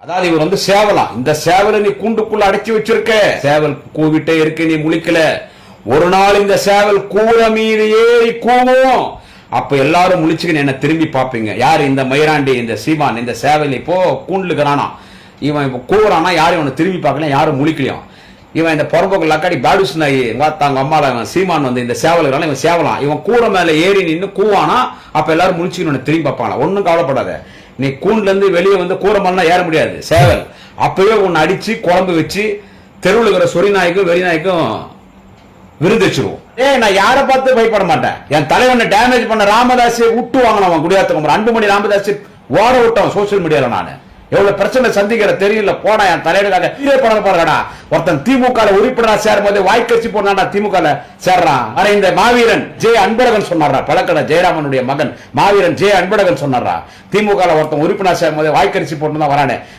அதாவது இவர் வந்து சேவலாம். இந்த சேவலை நீ கூண்டுக்குள்ள அடைச்சி வச்சிருக்க. சேவல் கூவிட்டே இருக்கு, நீ முழிக்கல. ஒரு நாள் இந்த சேவல் கூற மீது ஏறி கூவும். அப்ப எல்லாரும் முழிச்சுக்கின்னு என்ன திரும்பி பாப்பீங்க. யாரு? இந்த மயிராண்டி, இந்த சீமான், இந்த சேவல் இப்போ கூண்டுலுக்கிறானா. இவன் இப்ப கூறானா, யாரும் இவனை திரும்பி பார்க்கல, யாரும் முழிக்கலையும். இவன் இந்த பொறம்போக்கு லக்காடி பாடுஸ் நாயி தாங்க அம்மால இவன் சீமான் வந்து இந்த சேவலுக்கு இவன் சேவலாம். இவன் கூற மேல ஏறி நின்று கூவானா, அப்ப எல்லாரும் முழிச்சுக்கணும் திரும்பி பார்ப்பாங்களா. ஒன்னும் கவலைப்படாத, நீ கூண்டுல இருந்து வெளியே வந்து கூற மேலாம் ஏற முடியாது. சேவல் அப்பவே உன்னை அடிச்சு குழம்பு வச்சு தெருவில் இருக்கிற சொறி நாய்க்கும் வெறி நாய்க்கும் விருது வச்சிருவோம். நான் யாரை பார்த்து பயப்பட மாட்டேன். என் தலைவனை டேமேஜ் பண்ண ராமதாஸ் விட்டு வாங்கினவன் குடியாத்தம் அன்புமணி ராமதாஸ் ஓட விட்டவன் சோசியல் மீடியால. நான் எவ்வளவு பிரச்சனை சந்திக்கிற தெரியல. போனா என் தலைவனுக்காக படம் பாருங்கடா. ஒருத்தன் திமுக உறுப்பினரா சேரும் போது வாய்க்கட்சி போனா திமுக சேர்றான். இந்த மாவீரன் ஜே அன்பழகன் சொன்னாரா, பழக்கடை ஜெயராமனுடைய மகன் மாவீரன் ஜே அன்பழகன் சொன்னாரா, திமுக ஒருத்தன் உறுப்பினர் சேரும் போது வாய்க்கட்சி போட்டு தான் வரானே.